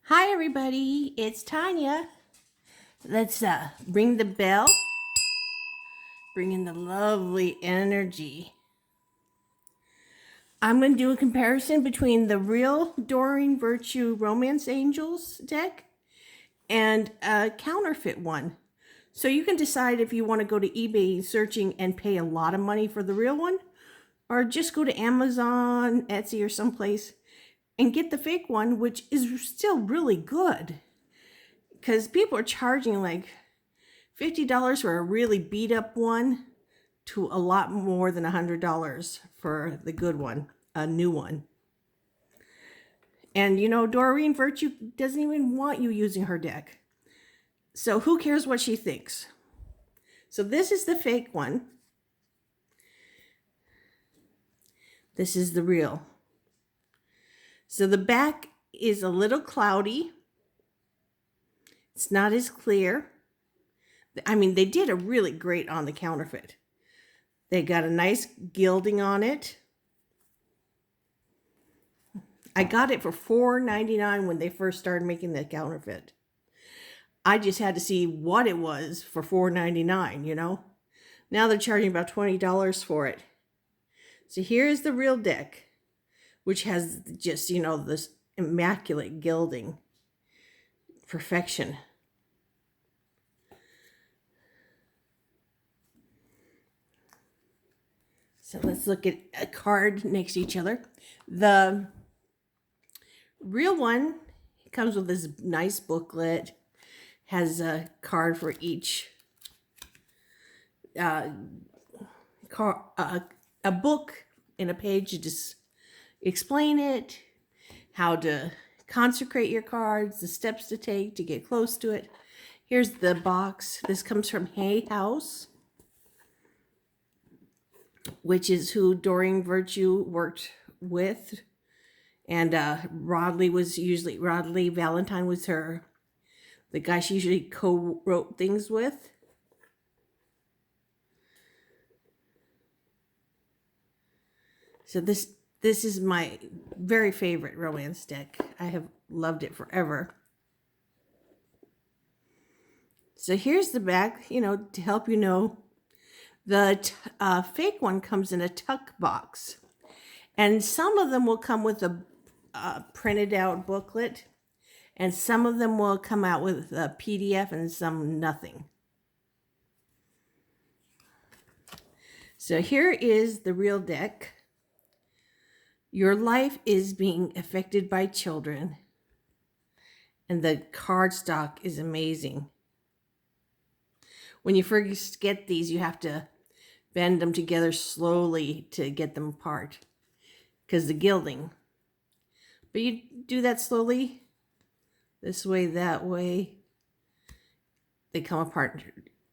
Hi everybody, it's Tanya. Let's ring the bell. Bring in the lovely energy. I'm going to do a comparison between the real Doreen Virtue Romance Angels deck and a counterfeit one. So you can decide if you want to go to eBay searching and pay a lot of money for the real one, or just go to Amazon, Etsy, or someplace and get the fake one, which is still really good. Because people are charging like $50 for a really beat up one to a lot more than $100 for the good one, a new one. And you know, Doreen Virtue doesn't even want you using her deck. So who cares what she thinks? So this is the fake one. This is the real. So the back is a little cloudy. It's not as clear. I mean, they did a really great on the counterfeit. They got a nice gilding on it. I got it for $4.99 when they first started making the counterfeit. I just had to see what it was for $4.99, you know. Now they're charging about $20 for it. So here's the real deck, which has just, you know, this immaculate gilding. Perfection. So let's look at a card next to each other. The real one comes with this nice booklet, has a card for each a book in a page to just explain it, how to consecrate your cards, the steps to take to get close to it. Here's the box. This comes from Hay House, which is who Doreen Virtue worked with. And Rodley Valentine was the guy she usually co-wrote things with. So this is my very favorite romance deck. I have loved it forever. So here's the back, you know, to help you know. The fake one comes in a tuck box. And some of them will come with a printed out booklet. And some of them will come out with a PDF and some nothing. So here is the real deck. Your life is being affected by children. And the cardstock is amazing. When you first get these, you have to bend them together slowly to get them apart because the gilding. But you do that slowly, this way, that way. They come apart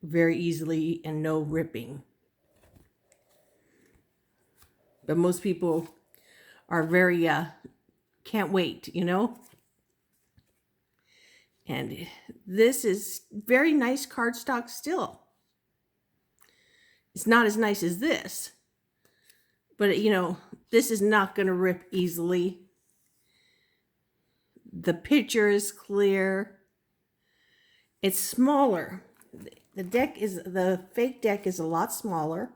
very easily and no ripping. But most people are very, can't wait, you know? And this is very nice cardstock still. It's not as nice as this, but you know, this is not going to rip easily. The picture is clear. It's smaller. The fake deck is a lot smaller,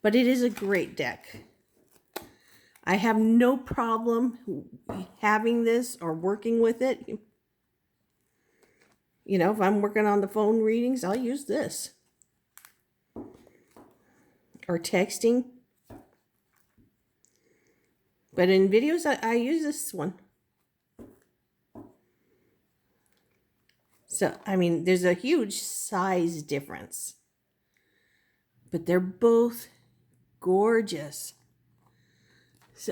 but it is a great deck. I have no problem having this or working with it. You know, if I'm working on the phone readings, I'll use this. Or texting. But in videos, I use this one. So, I mean, there's a huge size difference. But they're both gorgeous. So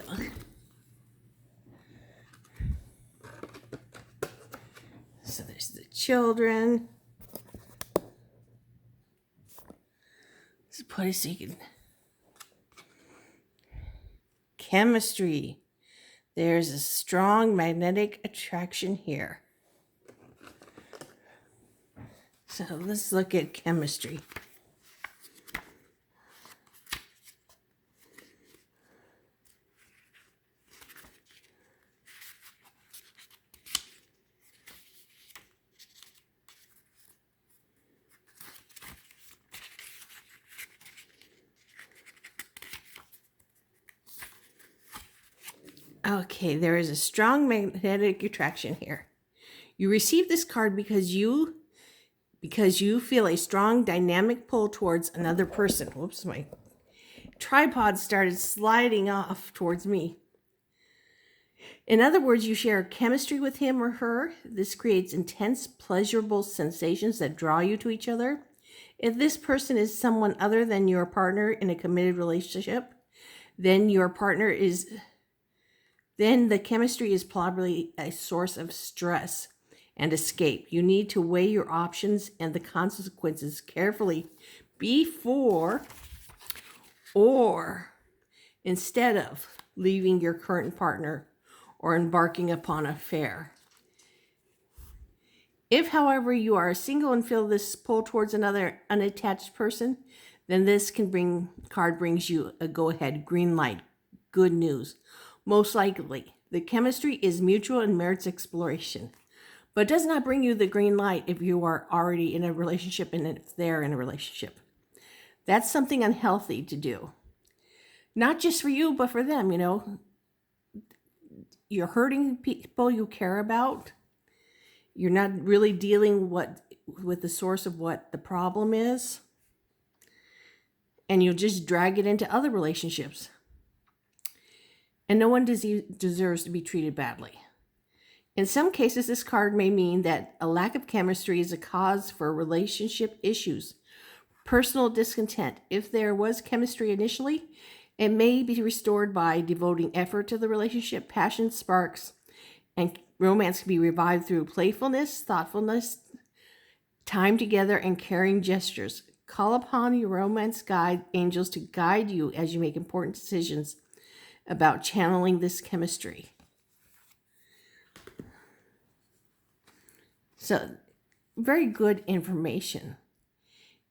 there's the children. Let's put it so you can. Chemistry. There's a strong magnetic attraction here. So let's look at chemistry. Okay, there is a strong magnetic attraction here. You receive this card because you feel a strong dynamic pull towards another person. Whoops, my tripod started sliding off towards me. In other words, you share chemistry with him or her. This creates intense, pleasurable sensations that draw you to each other. If this person is someone other than your partner in a committed relationship, then the chemistry is probably a source of stress and escape. You need to weigh your options and the consequences carefully before or instead of leaving your current partner or embarking upon an affair. If, however, you are single and feel this pull towards another unattached person, then this card brings you a go-ahead, green light, good news. Most likely, the chemistry is mutual and merits exploration, but does not bring you the green light if you are already in a relationship and if they're in a relationship. That's something unhealthy to do. Not just for you, but for them, You're hurting people you care about. You're not really dealing with the source of what the problem is. And you'll just drag it into other relationships. And no one deserves to be treated badly. In some cases, this card may mean that a lack of chemistry is a cause for relationship issues, personal discontent. If there was chemistry initially, it may be restored by devoting effort to the relationship. Passion sparks and romance can be revived through playfulness, thoughtfulness, time together, and caring gestures. Call upon your romance guide angels to guide you as you make important decisions about channeling this chemistry. So, very good information.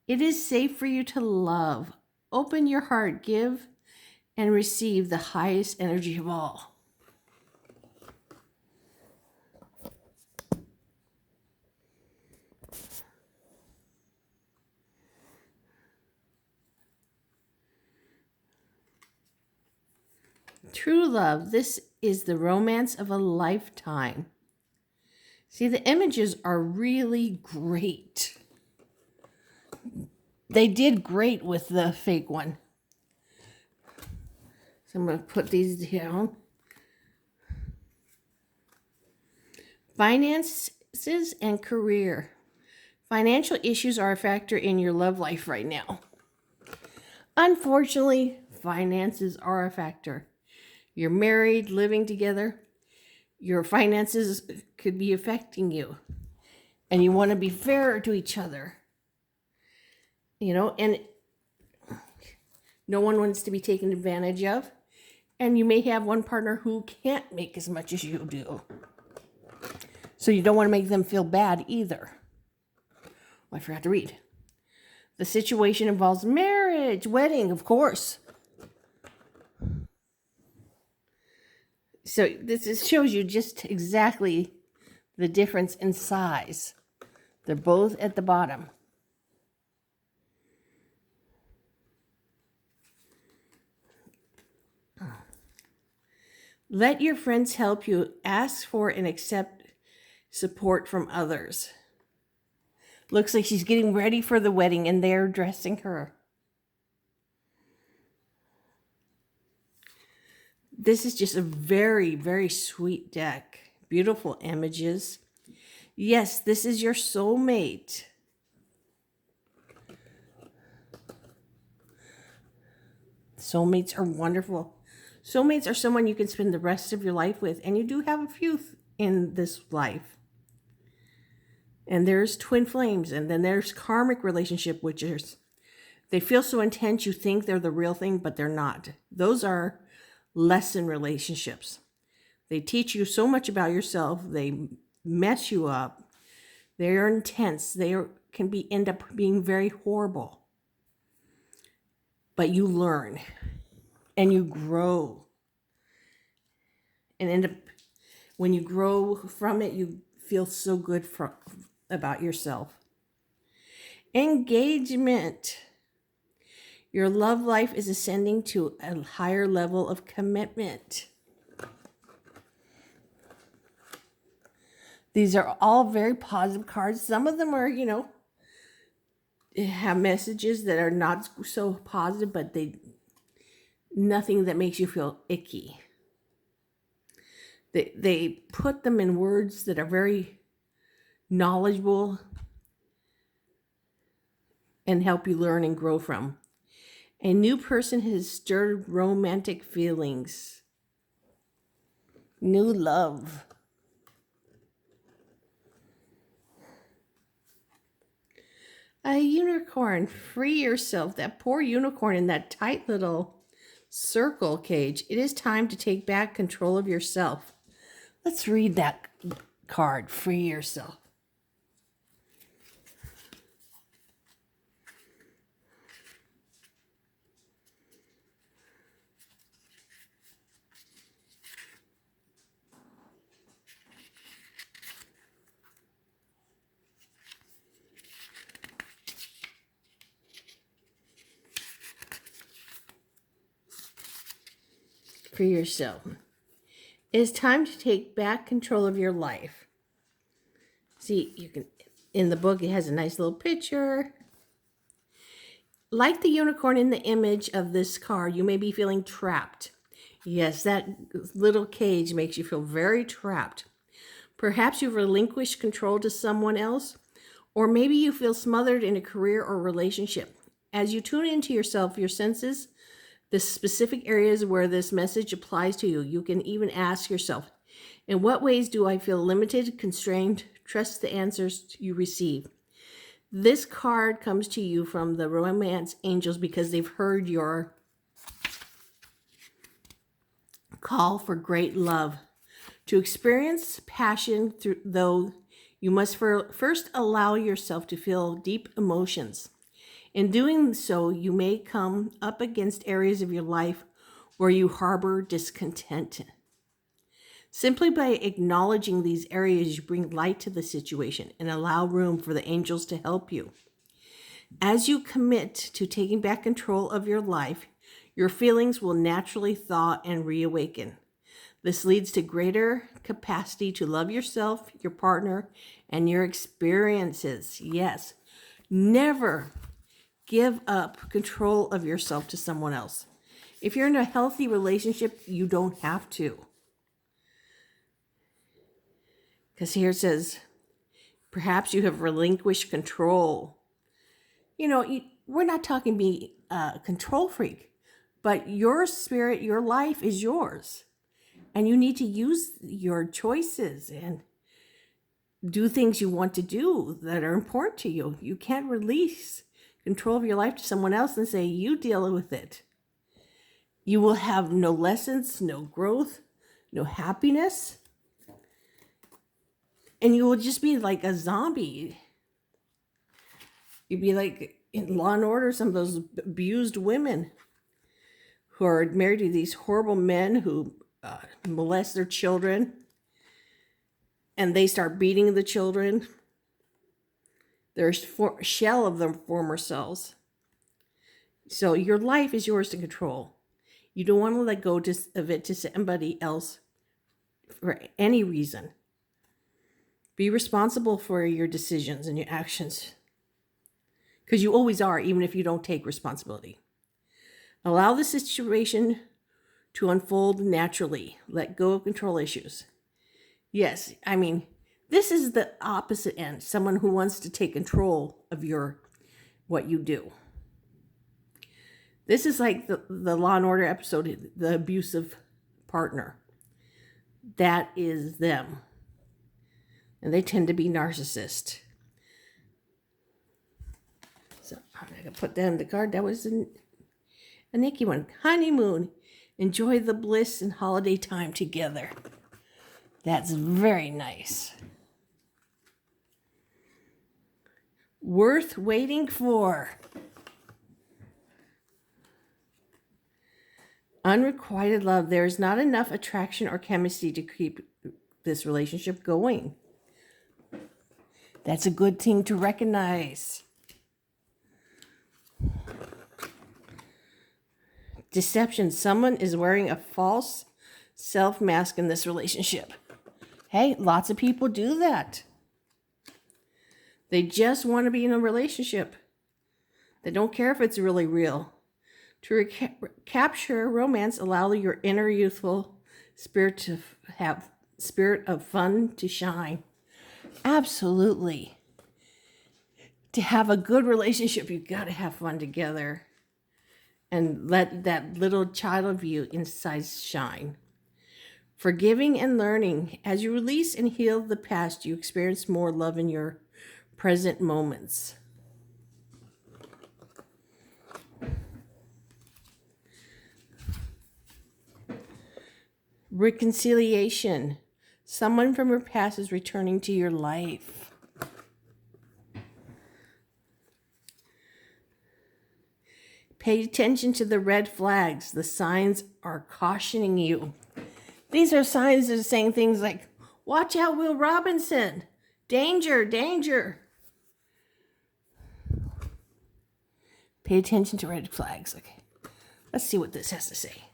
It is safe for you to love. Open your heart, give and receive the highest energy of all. True love, this is the romance of a lifetime. See, the images are really great. They did great with the fake one. So I'm going to put these down. Finances and career. Financial issues are a factor in your love life right now. Unfortunately, finances are a factor. You're married, living together. Your finances could be affecting you. And you want to be fair to each other. And no one wants to be taken advantage of. And you may have one partner who can't make as much as you do. So you don't want to make them feel bad either. I forgot to read. The situation involves marriage, wedding, of course. So this shows you just exactly the difference in size. They're both at the bottom. Let your friends help you. Ask for and accept support from others. Looks like she's getting ready for the wedding and they're dressing her. This is just a very, very sweet deck. Beautiful images. Yes, this is your soulmate. Soulmates are wonderful. Soulmates are someone you can spend the rest of your life with, and you do have a few in this life. And there's twin flames, and then there's karmic relationship, which is, they feel so intense you think they're the real thing, but they're not. Those are lesson relationships. They teach you so much about yourself. They mess you up. They are intense. Can end up being very horrible. But you learn. And you grow. And when you grow from it, you feel so good about yourself. Engagement. Your love life is ascending to a higher level of commitment. These are all very positive cards. Some of them are, have messages that are not so positive, but nothing that makes you feel icky. They put them in words that are very knowledgeable and help you learn and grow from. A new person has stirred romantic feelings. New love. A unicorn. Free yourself. That poor unicorn in that tight little circle cage. It is time to take back control of yourself. Let's read that card. Free yourself. For yourself. It is time to take back control of your life. See, you can, in the book, it has a nice little picture. Like the unicorn in the image of this card, you may be feeling trapped. Yes, that little cage makes you feel very trapped. Perhaps you've relinquished control to someone else, or maybe you feel smothered in a career or relationship. As you tune into yourself, your senses, the specific areas where this message applies to you, you can even ask yourself, in what ways do I feel limited, constrained? Trust the answers you receive. This card comes to you from the romance angels because they've heard your call for great love. To experience passion, though, you must first allow yourself to feel deep emotions. In doing so, you may come up against areas of your life where you harbor discontent. Simply by acknowledging these areas, you bring light to the situation and allow room for the angels to help you. As you commit to taking back control of your life, your feelings will naturally thaw and reawaken. This leads to greater capacity to love yourself, your partner, and your experiences. Yes, never give up control of yourself to someone else. If you're in a healthy relationship, you don't have to. Because here it says, perhaps you have relinquished control. We're not talking being a control freak, but your spirit, your life is yours. And you need to use your choices and do things you want to do that are important to you. You can't release control of your life to someone else and say, you deal with it. You will have no lessons, no growth, no happiness. And you will just be like a zombie. You'd be like in Law and Order, some of those abused women who are married to these horrible men who molest their children. And they start beating the children. There's a shell of their former selves. So your life is yours to control. You don't want to let go of it to somebody else for any reason. Be responsible for your decisions and your actions. Because you always are, even if you don't take responsibility. Allow the situation to unfold naturally. Let go of control issues. Yes, this is the opposite end. Someone who wants to take control of what you do. This is like the Law and Order episode, the abusive partner. That is them. And they tend to be narcissists. So I'm going to put that in the card. That was a Nikki one. Honeymoon. Enjoy the bliss and holiday time together. That's very nice. Worth waiting for. Unrequited love. There is not enough attraction or chemistry to keep this relationship going. That's a good thing to recognize. Deception. Someone is wearing a false self mask in this relationship. Hey, lots of people do that. They just want to be in a relationship. They don't care if it's really real. To capture romance, allow your inner youthful spirit to have spirit of fun to shine. Absolutely. To have a good relationship, you've got to have fun together and let that little child of you inside shine. Forgiving and learning. As you release and heal the past, you experience more love in your present moments. Reconciliation. Someone from your past is returning to your life. Pay attention to the red flags. The signs are cautioning you. These are signs that are saying things like, watch out, Will Robinson. Danger, danger. Pay attention to red flags. Okay, let's see what this has to say.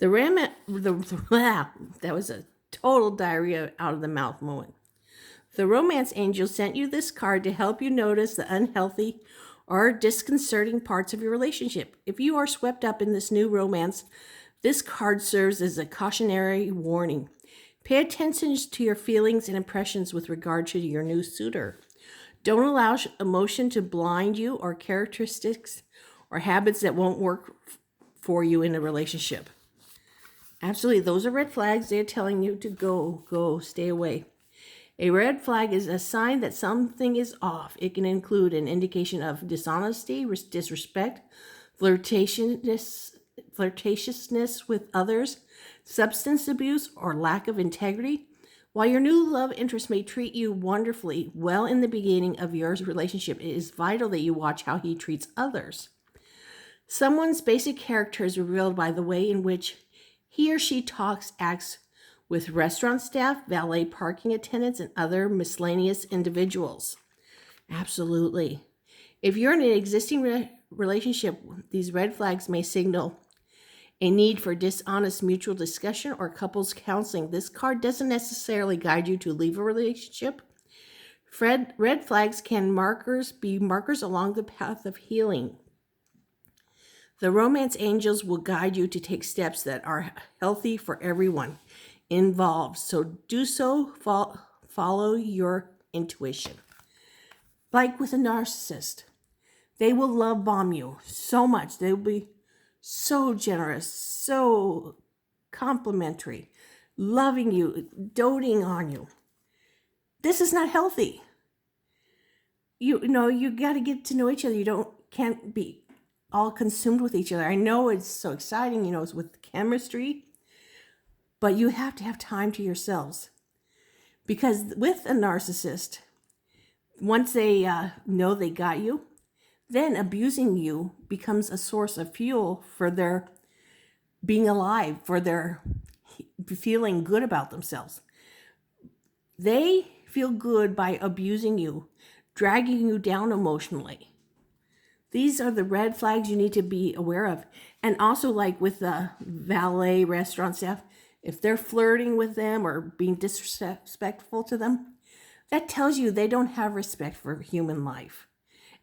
That was a total diarrhea out of the mouth moment. The romance angel sent you this card to help you notice the unhealthy or disconcerting parts of your relationship. If you are swept up in this new romance, this card serves as a cautionary warning. Pay attention to your feelings and impressions with regard to your new suitor. Don't allow emotion to blind you or characteristics or habits that won't work for you in a relationship. Absolutely, those are red flags. They're telling you to go, stay away. A red flag is a sign that something is off. It can include an indication of dishonesty, disrespect, flirtatiousness with others, substance abuse, or lack of integrity. While your new love interest may treat you wonderfully well in the beginning of your relationship, it is vital that you watch how he treats others. Someone's basic character is revealed by the way in which he or she talks, acts with restaurant staff, valet parking attendants, and other miscellaneous individuals. Absolutely. If you're in an existing relationship, these red flags may signal a need for dishonest mutual discussion or couples counseling. This card doesn't necessarily guide you to leave a relationship. Red flags can be markers along the path of healing. The romance angels will guide you to take steps that are healthy for everyone involved. So follow your intuition. Like with a narcissist, they will love bomb you so much. They will be so generous, so complimentary, loving you, doting on you. This is not healthy. You got to get to know each other. Can't be all consumed with each other. I know it's so exciting, it's with chemistry, but you have to have time to yourselves. Because with a narcissist, once they know they got you, then abusing you becomes a source of fuel for their being alive, for their feeling good about themselves. They feel good by abusing you, dragging you down emotionally. These are the red flags you need to be aware of. And also, like with the valet restaurant staff, if they're flirting with them or being disrespectful to them, that tells you they don't have respect for human life.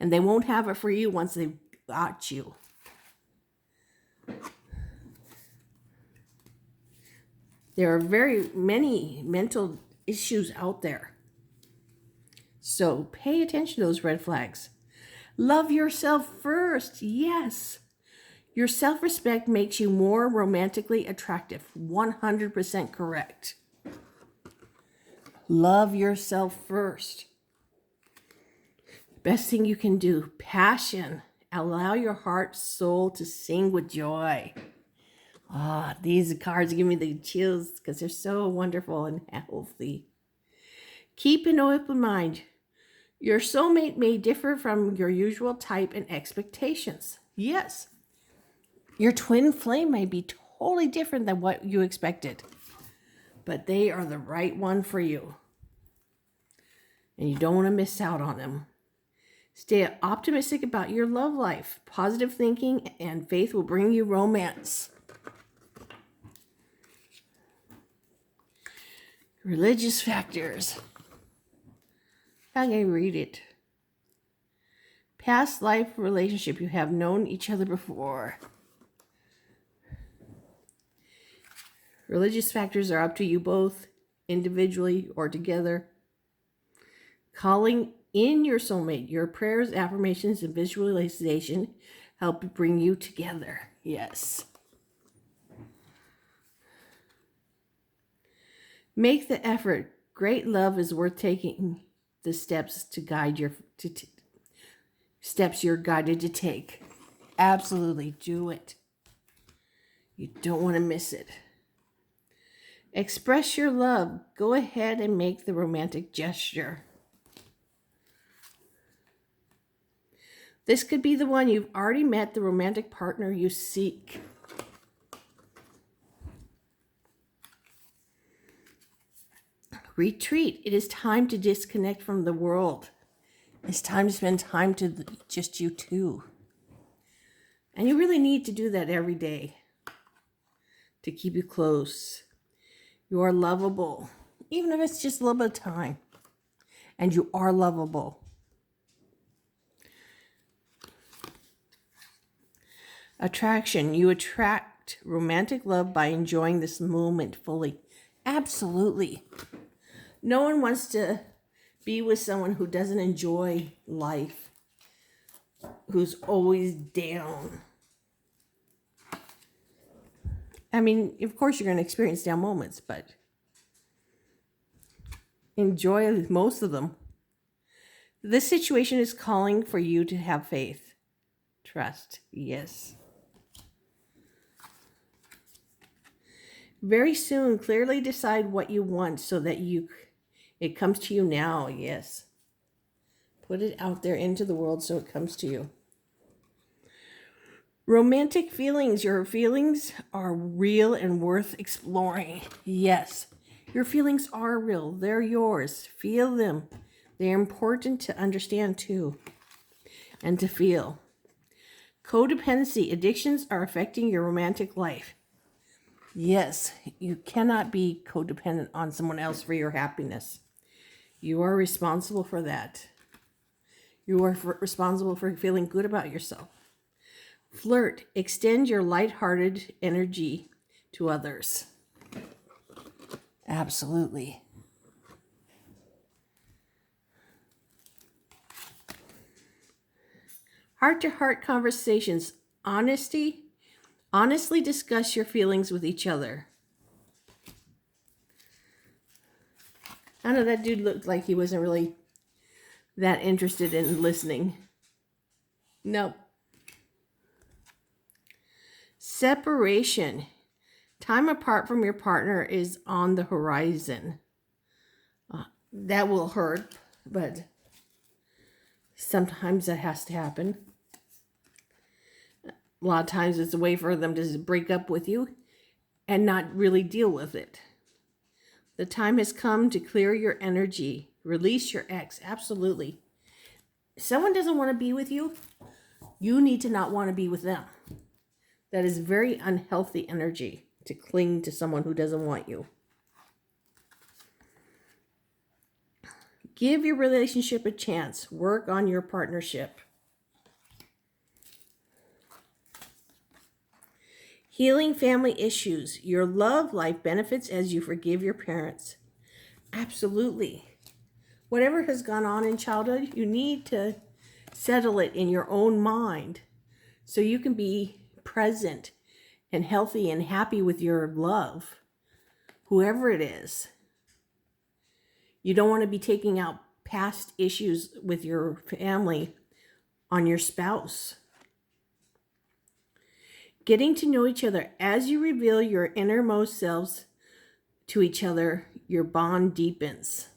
And they won't have it for you once they've got you. There are very many mental issues out there. So pay attention to those red flags. Love yourself first. Yes. Your self-respect makes you more romantically attractive. 100% correct. Love yourself first. Best thing you can do. Passion. Allow your heart, soul to sing with joy. These cards give me the chills because they're so wonderful and healthy. Keep an open mind. Your soulmate may differ from your usual type and expectations. Yes. Your twin flame may be totally different than what you expected, but they are the right one for you. And you don't want to miss out on them. Stay optimistic about your love life. Positive thinking and faith will bring you romance. Religious factors. How can I read it? Past life relationship. You have known each other before. Religious factors are up to you both, individually or together. Calling in your soulmate. Your prayers, affirmations, and visualization help bring you together. Yes. Make the effort. Great love is worth taking the steps to guide your steps you're guided to take. Absolutely do it. You don't want to miss it. Express your love. Go ahead and make the romantic gesture. This could be the one you've already met, the romantic partner you seek. Retreat. It is time to disconnect from the world. It's time to spend time to just you two. And you really need to do that every day to keep you close. You are lovable, even if it's just a little bit of time. And you are lovable. Attraction. You attract romantic love by enjoying this moment fully. Absolutely. No one wants to be with someone who doesn't enjoy life, who's always down. I mean, of course you're going to experience down moments, but enjoy most of them. This situation is calling for you to have faith. Trust. Yes. Very soon, clearly decide what you want so that it comes to you now. Yes. Put it out there into the world so it comes to you. Romantic feelings. Your feelings are real and worth exploring. Yes. Your feelings are real. They're yours. Feel them. They're important to understand too and to feel. Codependency. Addictions are affecting your romantic life. Yes, you cannot be codependent on someone else for your happiness. You are responsible for that. You are responsible for feeling good about yourself. Flirt. Extend your lighthearted energy to others. Absolutely. Heart-to-heart conversations. Honestly discuss your feelings with each other. I know that dude looked like he wasn't really that interested in listening. Nope. Separation. Time apart from your partner is on the horizon. That will hurt, but sometimes that has to happen. A lot of times it's a way for them to break up with you and not really deal with it. The time has come to clear your energy. Release your ex. Absolutely. If someone doesn't want to be with you, you need to not want to be with them. That is very unhealthy energy to cling to someone who doesn't want you. Give your relationship a chance. Work on your partnership. Healing family issues. Your love life benefits as you forgive your parents. Absolutely. Whatever has gone on in childhood, you need to settle it in your own mind so you can be present and healthy and happy with your love, whoever it is. You don't want to be taking out past issues with your family on your spouse. Getting to know each other. As you reveal your innermost selves to each other, your bond deepens.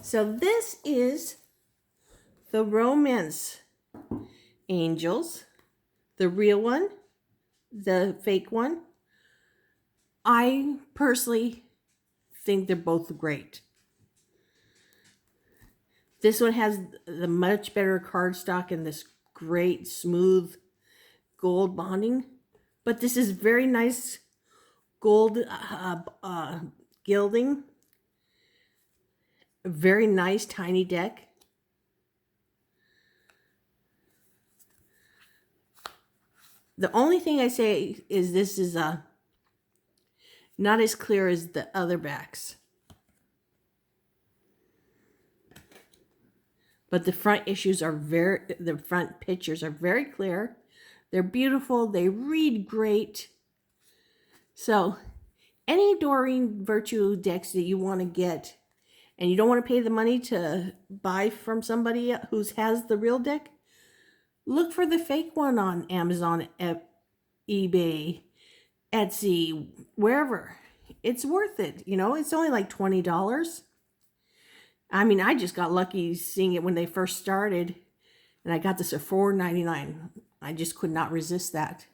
So this is the romance angels, the real one, the fake one. I personally think they're both great. This one has the much better cardstock and this great smooth gold bonding. But this is very nice gold gilding. A very nice tiny deck. The only thing I say is this is not as clear as the other backs. But the front pictures are very clear. They're beautiful. They read great. So any Doreen Virtue decks that you want to get and you don't want to pay the money to buy from somebody who has the real deck, look for the fake one on Amazon, eBay, Etsy, wherever. It's worth it. You know, it's only like $20. I mean, I just got lucky seeing it when they first started, and I got this at $4.99. I just could not resist that.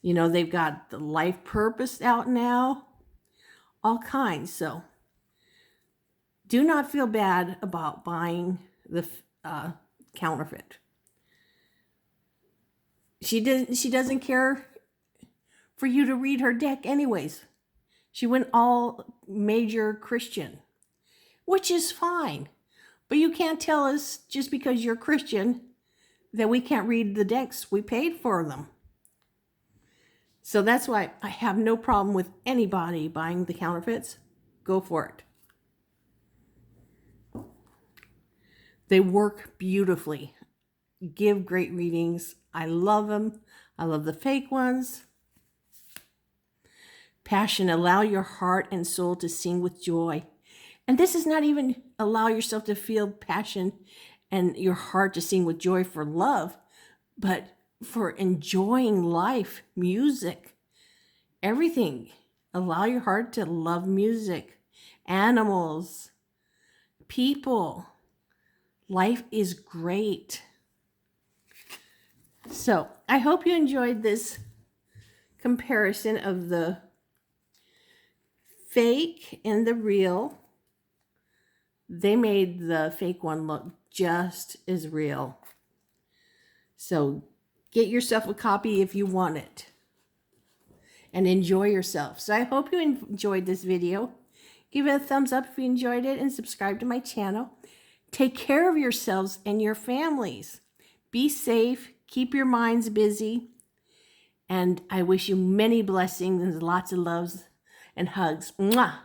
You know, they've got the life purpose out now, all kinds. So do not feel bad about buying the counterfeit. She doesn't care for you to read her deck anyways. She went all major Christian, which is fine. But you can't tell us just because you're Christian that we can't read the decks. We paid for them. So that's why I have no problem with anybody buying the counterfeits. Go for it. They work beautifully. Give great readings. I love them. I love the fake ones. Passion, allow your heart and soul to sing with joy. And this is not even allow yourself to feel passion and your heart to sing with joy for love, but for enjoying life, music, everything. Allow your heart to love music, animals, people. Life is great. So I hope you enjoyed this comparison of the fake and the real. They made the fake one look just as real. So get yourself a copy if you want it. And enjoy yourself. So I hope you enjoyed this video. Give it a thumbs up if you enjoyed it and subscribe to my channel. Take care of yourselves and your families. Be safe. Keep your minds busy. And I wish you many blessings and lots of loves and hugs. Mwah!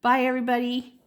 Bye, everybody.